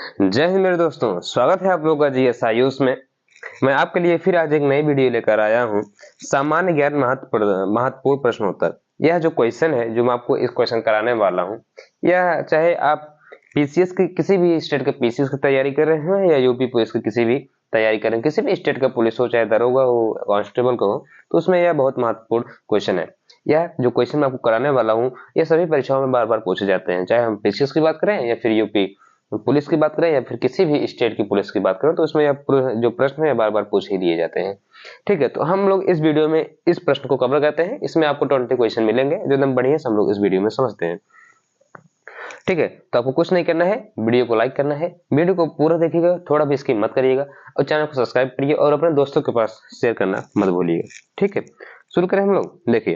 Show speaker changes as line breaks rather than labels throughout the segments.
जय हिंद मेरे दोस्तों, स्वागत है आप लोगों का जीएस आयुष में। मैं आपके लिए फिर आज एक नई वीडियो लेकर आया हूं। सामान्य ज्ञान महत्वपूर्ण प्रश्नोत्तर। यह जो क्वेश्चन है जो मैं आपको इस क्वेश्चन कराने वाला हूं, यह चाहे आप पीसीएस की किसी भी स्टेट के पीसीएस की तैयारी कर रहे हैं या यूपी पुलिस की किसी भी तैयारी कर रहे हैं, किसी भी स्टेट का पुलिस हो, चाहे दरोगा हो, कांस्टेबल का हो, तो उसमें यह बहुत महत्वपूर्ण क्वेश्चन है। यह जो क्वेश्चन मैं आपको कराने वाला हूँ, ये सभी परीक्षाओं में बार बार पूछे जाते हैं, चाहे हम पीसीएस की बात करें या फिर यूपी पुलिस की बात करें या फिर किसी भी स्टेट की पुलिस की बात करें, तो उसमें जो प्रश्न है बार बार पूछ ही दिए जाते हैं। ठीक है, तो हम लोग इस वीडियो में इस प्रश्न को कवर करते हैं। इसमें आपको 20 क्वेश्चन मिलेंगे जो एकदम बढ़िया से हम लोग इस वीडियो में समझते हैं। ठीक है, तो आपको कुछ नहीं करना है, वीडियो को लाइक करना है, वीडियो को पूरा देखिएगा, थोड़ा भी स्किप मत करिएगा और चैनल को सब्सक्राइब करिए और अपने दोस्तों के पास शेयर करना मत भूलिएगा। ठीक है, शुरू करें हम लोग। देखिए,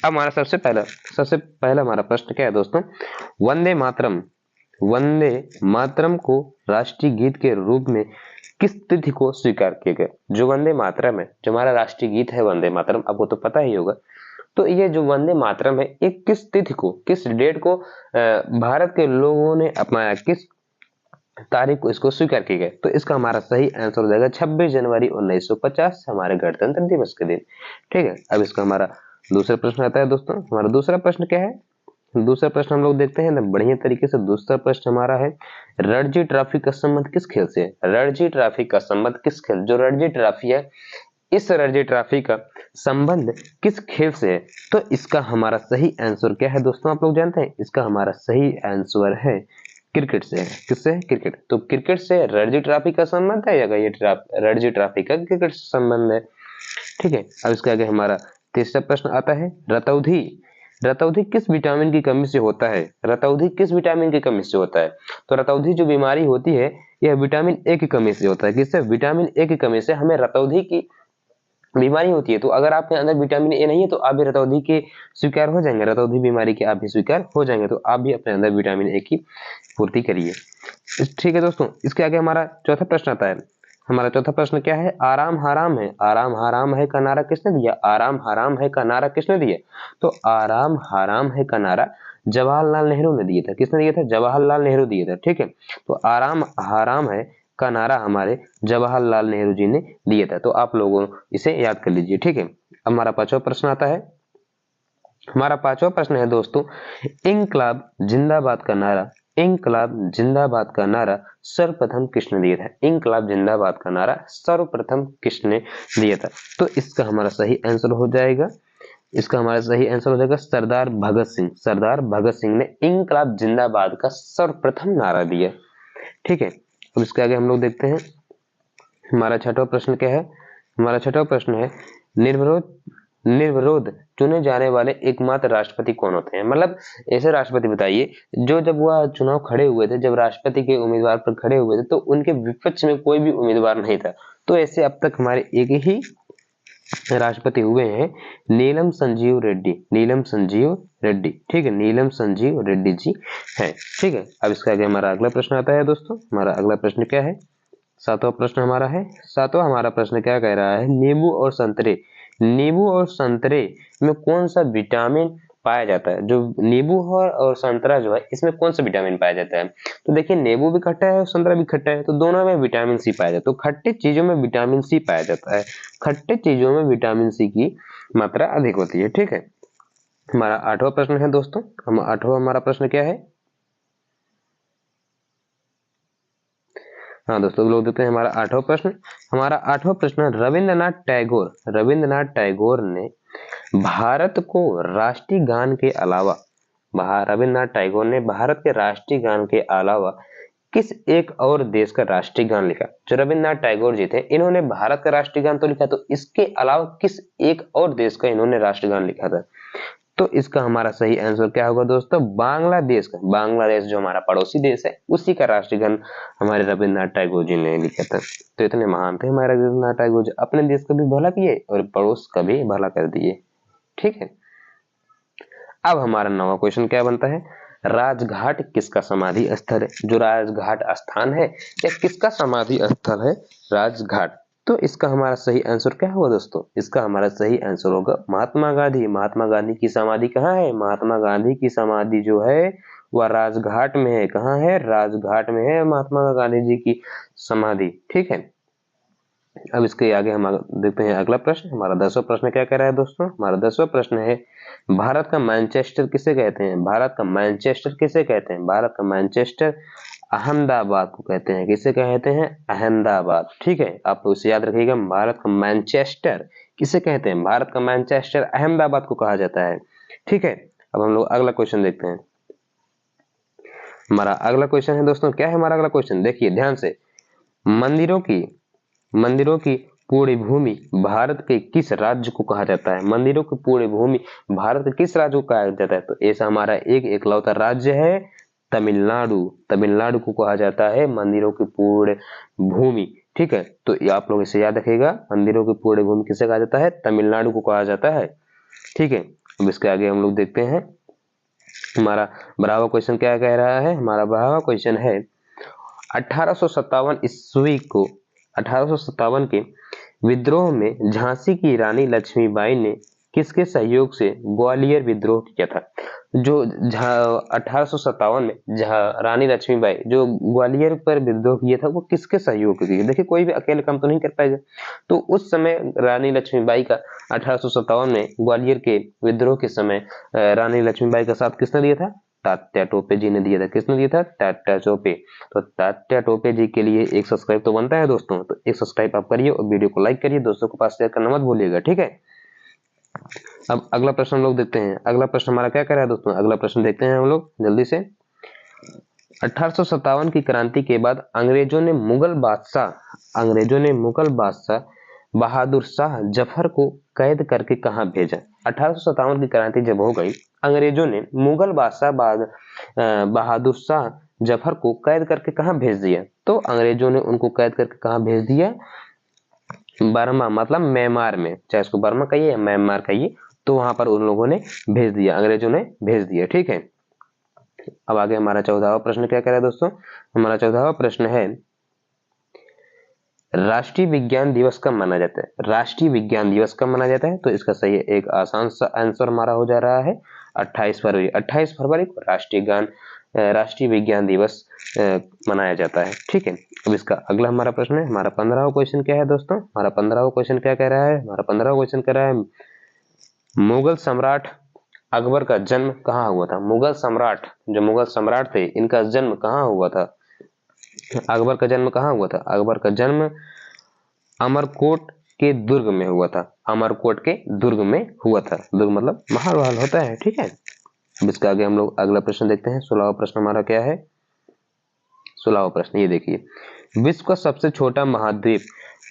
अब हमारा सबसे पहला हमारा प्रश्न क्या है दोस्तों? वंदे मातरम को राष्ट्रीय गीत के रूप में किस तिथि को स्वीकार किया गया? जो वंदे मातरम है, जो हमारा राष्ट्रीय गीत है वंदे मातरम, आपको तो पता ही होगा। तो ये जो वंदे मातरम है, ये किस तिथि को, किस डेट को भारत के लोगों ने अपनाया, किस तारीख को इसको स्वीकार किया गया? तो इसका हमारा सही आंसर हो जाएगा 26 जनवरी 1950, हमारे गणतंत्र दिवस के दिन। ठीक है, अब इसका हमारा दूसरा प्रश्न आता है दोस्तों। हमारा दूसरा प्रश्न क्या है? दूसरा प्रश्न हम लोग देखते हैं ना बढ़िया तरीके से। दूसरा प्रश्न हमारा है, रणजी ट्रॉफी का संबंध किस खेल से है? रणजी ट्रॉफी का संबंध किस खेल, जो रणजी ट्रॉफी है, इस रणजी ट्रॉफी का संबंध किस खेल से है? तो इसका हमारा सही आंसर क्या है दोस्तों? आप लोग जानते हैं, इसका हमारा सही आंसर है क्रिकेट से है। किससे है? क्रिकेट। तो क्रिकेट से रणजी ट्रॉफी का संबंध है या ये रणजी ट्रॉफी का क्रिकेट से संबंध है। ठीक है, अब इसके आगे हमारा तीसरा प्रश्न आता है, रतौंधी रतौंधी किस विटामिन की कमी से होता है? रतौंधी किस विटामिन की कमी से होता है? तो रतौंधी जो बीमारी होती है, यह विटामिन ए की कमी से होता है। किससे? विटामिन ए की कमी से हमें रतौंधी की बीमारी होती है। तो अगर आपके अंदर विटामिन ए नहीं है तो आप भी रतौंधी के स्वीकार हो जाएंगे, रतौंधी बीमारी के आप भी स्वीकार हो जाएंगे। तो आप भी अपने अंदर विटामिन ए की पूर्ति करिए। ठीक है दोस्तों, इसके आगे हमारा चौथा प्रश्न आता है। हमारा चौथा प्रश्न क्या है? आराम हराम है, आराम हराम है का नारा किसने दिया? आराम हराम है का नारा किसने दिया? तो आराम हराम है का नारा जवाहरलाल नेहरू ने दिया था। किसने दिया था? जवाहरलाल नेहरू दिया था। ठीक है, तो आराम हराम है का नारा हमारे जवाहरलाल नेहरू जी ने दिया था। तो आप लोगों इसे याद कर लीजिए। ठीक है, हमारा पांचवा प्रश्न आता है। हमारा पांचवा प्रश्न है दोस्तों, इंकलाब जिंदाबाद का नारा, इंकलाब जिंदाबाद का नारा सर्वप्रथम किसने दिया था? इंकलाब जिंदाबाद का नारा सर्वप्रथम किसने दिया था? तो इसका हमारा सही आंसर हो जाएगा, इसका हमारा सही आंसर हो जाएगा सरदार भगत सिंह। सरदार भगत सिंह ने इंकलाब जिंदाबाद का सर्वप्रथम नारा दिया। ठीक है, अब इसके आगे हम लोग देखते हैं। हमारा छठवां प्रश्न क्या है? हमारा छठवां प्रश्न है, निर्विरोध चुने जाने वाले एकमात्र राष्ट्रपति कौन होते हैं? मतलब ऐसे राष्ट्रपति बताइए जो जब वह चुनाव खड़े हुए थे, जब राष्ट्रपति के उम्मीदवार पर खड़े हुए थे, तो उनके विपक्ष में कोई भी उम्मीदवार नहीं था। तो ऐसे अब तक हमारे एक ही राष्ट्रपति हुए हैं, नीलम संजीव रेड्डी। नीलम संजीव रेड्डी। ठीक है, नीलम संजीव रेड्डी जी हैं। ठीक है, अब इसके आगे हमारा अगला प्रश्न आता है दोस्तों। हमारा अगला प्रश्न क्या है? सातवां प्रश्न हमारा है। सातवां हमारा प्रश्न क्या कह रहा है? नींबू और संतरे में कौन सा विटामिन पाया जाता है? जो नींबू और संतरा जो है, इसमें कौन सा विटामिन पाया जाता है? तो देखिए, नींबू भी खट्टा है और संतरा भी खट्टा है, तो दोनों में विटामिन सी पाया जाता है। तो खट्टे चीजों में विटामिन सी पाया जाता है, खट्टे चीजों में विटामिन सी की मात्रा अधिक होती है। ठीक है, हमारा आठवां प्रश्न है दोस्तों। आठवां हमारा प्रश्न क्या है? हाँ दोस्तों, लोग देते हैं हमारा आठवां प्रश्न। हमारा आठवां प्रश्न, रविंद्रनाथ टैगोर ने भारत को राष्ट्रीय गान के अलावा, रविंद्रनाथ टैगोर ने भारत के राष्ट्रीय गान के अलावा किस एक और देश का राष्ट्रीय गान लिखा? जो रविंद्रनाथ टैगोर जी थे, इन्होंने भारत का राष्ट्रीय गान तो लिखा, तो इसके अलावा किस एक और देश का इन्होंने राष्ट्रीय गान लिखा था? तो इसका हमारा सही आंसर क्या होगा दोस्तों? बांग्लादेश का। बांग्लादेश जो हमारा पड़ोसी देश है, उसी का राष्ट्रीय गान हमारे रविंद्रनाथ टैगोर जी ने लिखा था। तो इतने महान थे हमारे रविंद्रनाथ टैगोर जी, अपने देश का भी भला किए और पड़ोस का भी भला कर दिए। ठीक है, अब हमारा नवा क्वेश्चन क्या बनता है? राजघाट किसका समाधि स्थल है? जो राजघाट स्थान है, या किसका समाधि स्थल है राजघाट? तो इसका हमारा सही आंसर क्या होगा दोस्तों? इसका हमारा सही आंसर होगा महात्मा गांधी। महात्मा गांधी की समाधि कहाँ है? महात्मा गांधी की समाधि जो है वह राजघाट में है। कहाँ है? राजघाट में है महात्मा गांधी जी की समाधि। ठीक है, अब इसके आगे हम देखते हैं अगला प्रश्न। हमारा 10वां प्रश्न क्या कह रहा है दोस्तों? हमारा 10वां प्रश्न है, भारत का मैनचेस्टर किसे कहते हैं? भारत का मैनचेस्टर किसे कहते हैं? भारत का मैनचेस्टर अहमदाबाद को कहते हैं। किसे कहते हैं? अहमदाबाद। ठीक है, आप लोग इसे याद रखिएगा, भारत का मैनचेस्टर किसे कहते हैं? भारत का मैनचेस्टर अहमदाबाद को कहा जाता है। ठीक है, अब हम लोग अगला क्वेश्चन देखते हैं। हमारा अगला क्वेश्चन है दोस्तों, क्या है हमारा अगला क्वेश्चन? देखिए ध्यान से, मंदिरों की पूर्ण भूमि भारत के किस राज्य को कहा जाता है? मंदिरों की पूर्ण भूमि भारत के किस राज्य को कहा जाता है? तो ऐसा हमारा एक इकलौता राज्य है तमिलनाडु। तमिलनाडु को कहा जाता है मंदिरों की पूर्ण भूमि। ठीक है, तो आप लोग इसे याद रखिएगा, मंदिरों की पूर्ण भूमि किसे कहा जाता है? तमिलनाडु को कहा जाता है। ठीक है, अब इसके आगे हम लोग देखते हैं हमारा 12वां क्वेश्चन क्या कह रहा है। हमारा 12वां क्वेश्चन है, 1857 ईस्वी को 1857 के विद्रोह में झांसी की रानी लक्ष्मीबाई ने किसके सहयोग से ग्वालियर विद्रोह किया था? जो 1857 में रानी लक्ष्मीबाई जो ग्वालियर पर विद्रोह किया था वो किसके सहयोग से किया? देखिए कोई भी अकेले काम तो नहीं कर पाएगा, तो उस समय रानी लक्ष्मीबाई का 1857 में ग्वालियर के विद्रोह के समय रानी लक्ष्मीबाई का साथ किसने दिया था? तात्या टोपे जी ने दिया था। किसने दिया था? तात्या टोपे। तो तात्या टोपे जी के लिए एक सब्सक्राइब तो बनता है दोस्तों, तो एक सब्सक्राइब आप करिए और वीडियो को लाइक करिए, दोस्तों के पास शेयर करना मत भूलिएगा। ठीक है, अब अगला प्रश्न हम लोग देखते हैं। अगला प्रश्न हमारा क्या कह रहा है दोस्तों? अगला प्रश्न देखते हैं हम लोग जल्दी से। 1857 की क्रांति के बाद अंग्रेजों ने मुगल बादशाह बहादुर शाह जफर को कैद करके कहां भेजा? 1857 की क्रांति जब हो गई, अंग्रेजों ने मुगल बादशाह बहादुर शाह जफर को कैद करके कहां भेज दिया? तो अंग्रेजों ने उनको कैद करके कहां भेज दिया? बर्मा, मतलब म्यांमार में, चाहे उसको बर्मा कहिए या म्यांमार कहिए, तो वहां पर उन लोगों ने भेज दिया, अंग्रेजों ने भेज दिया। ठीक है, अब आगे हमारा 14वां प्रश्न क्या कह रहा है दोस्तों? हमारा 14वां प्रश्न है, राष्ट्रीय विज्ञान दिवस कब मनाया जाता है? राष्ट्रीय विज्ञान दिवस कब मनाया जाता है? तो इसका सही एक आसान सा आंसर हमारा हो जा रहा है 28 फरवरी। 28 फरवरी को राष्ट्रीय विज्ञान दिवस मनाया जाता है। ठीक है, अब इसका अगला हमारा प्रश्न है, हमारा 15वां क्वेश्चन क्या है दोस्तों? हमारा 15वां क्वेश्चन क्या कह रहा है? हमारा 15वां क्वेश्चन कह रहा है, मुगल सम्राट अकबर का जन्म कहाँ हुआ था? मुगल सम्राट थे, इनका जन्म कहाँ हुआ था? अकबर का जन्म कहाँ हुआ था? अकबर का जन्म अमरकोट के दुर्ग में हुआ था। अमरकोट के दुर्ग में हुआ था। दुर्ग मतलब महल होता है। ठीक है, अब इसके आगे हम लोग अगला प्रश्न देखते हैं। 16वां प्रश्न हमारा क्या है? 16वां प्रश्न ये देखिए, विश्व का सबसे छोटा महाद्वीप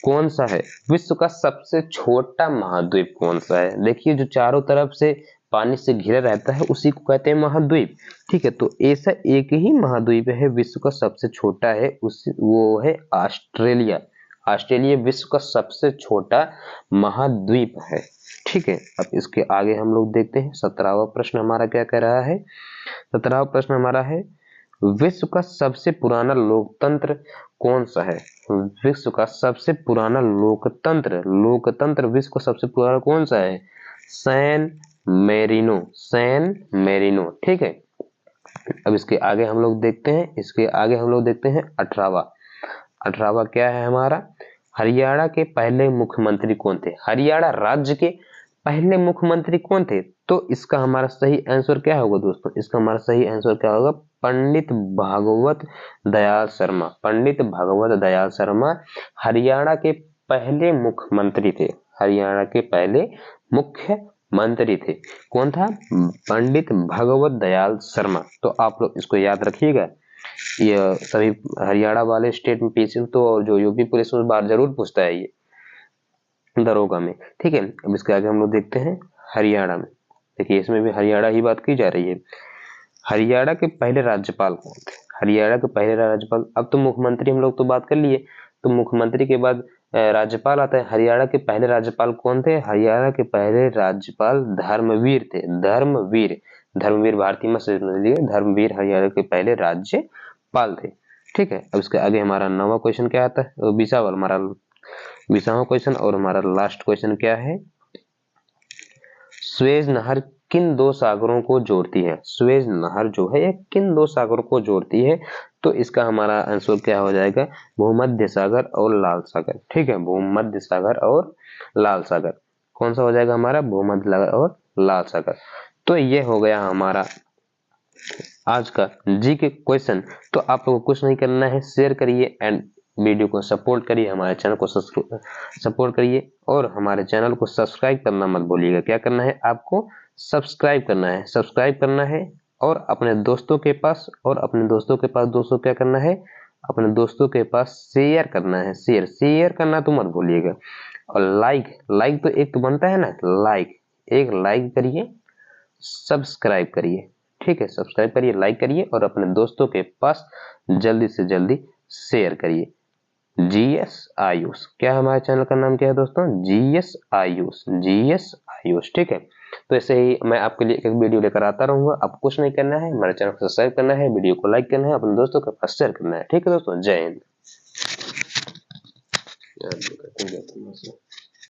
कौन सा है? विश्व का सबसे छोटा महाद्वीप कौन सा है? देखिए जो चारों तरफ से पानी से घिरा रहता है उसी को कहते हैं महाद्वीप। ठीक है, तो ऐसा एक ही महाद्वीप है विश्व का सबसे छोटा है, वो है ऑस्ट्रेलिया। ऑस्ट्रेलिया विश्व का सबसे छोटा महाद्वीप है। ठीक है, अब इसके आगे हम लोग देखते हैं 17वां प्रश्न हमारा क्या कह रहा है। 17वां प्रश्न हमारा है, विश्व का सबसे पुराना लोकतंत्र कौन सा है? विश्व का सबसे पुराना लोकतंत्र विश्व का सबसे पुराना कौन सा है? San Marino. ठीक है, अब इसके आगे हम लोग देखते हैं 18वां क्या है हमारा? हरियाणा के पहले मुख्यमंत्री कौन थे? हरियाणा राज्य के पहले मुख्यमंत्री कौन थे? तो इसका हमारा सही आंसर क्या होगा दोस्तों? इसका हमारा सही आंसर क्या होगा? पंडित भगवत दयाल शर्मा हरियाणा के पहले मुख्यमंत्री थे। मुख्यमंत्री थे। कौन था? पंडित भगवत दयाल शर्मा। तो आप लोग इसको याद रखिएगा, ये सभी हरियाणा वाले स्टेट में पीछे तो, और जो यूपी पुलिस में बार जरूर पूछता है ये दरोगा में। ठीक है, अब इसके आगे हम लोग देखते हैं हरियाणा में। देखिए इसमें भी हरियाणा ही बात की जा रही है। हरियाणा के पहले राज्यपाल कौन थे? हरियाणा के पहले राज्यपाल, अब तो मुख्यमंत्री हम लोग तो बात कर लिए, तो मुख्यमंत्री के बाद राज्यपाल आता है। हरियाणा के पहले राज्यपाल कौन थे? हरियाणा के पहले राज्यपाल धर्मवीर थे। धर्मवीर भारती में से धर्मवीर हरियाणा के पहले राज्यपाल थे। ठीक है, अब इसके आगे हमारा 9वां क्वेश्चन क्या आता है? 20वां क्वेश्चन और हमारा लास्ट क्वेश्चन क्या है? सुएज नहर किन दो सागरों को जोड़ती है? सुएज नहर जो है ये किन दो सागरों को जोड़ती है? तो इसका हमारा आंसर क्या हो जाएगा? भूमध्य सागर और लाल सागर। ठीक है, भूमध्य सागर और लाल सागर। कौन सा हो जाएगा हमारा? भूमध्य सागर और लाल सागर। तो ये हो गया हमारा आज का जी के क्वेश्चन। तो आप लोगों को कुछ नहीं करना है, शेयर करिए एंड वीडियो को सपोर्ट करिए, हमारे चैनल को सपोर्ट करिए और हमारे चैनल को सब्सक्राइब करना मत भूलिएगा। क्या करना है आपको? सब्सक्राइब करना है और अपने दोस्तों के पास दोस्तों क्या करना है? अपने दोस्तों के पास शेयर करना है। शेयर करना तो मत भूलिएगा। और लाइक तो एक तो बनता है ना, एक लाइक करिए, सब्सक्राइब करिए। ठीक है, सब्सक्राइब करिए, लाइक करिए और अपने दोस्तों के पास जल्दी से जल्दी शेयर करिए। जीएस आयुष, क्या हमारे चैनल का नाम क्या है दोस्तों? जीएस आयुष। ठीक है, तो ऐसे ही मैं आपके लिए एक वीडियो लेकर आता रहूंगा। आपको कुछ नहीं करना है, हमारे चैनल को सब्सक्राइब करना है, वीडियो को लाइक करना है, अपने दोस्तों के पास शेयर करना है। ठीक है दोस्तों, जय हिंद।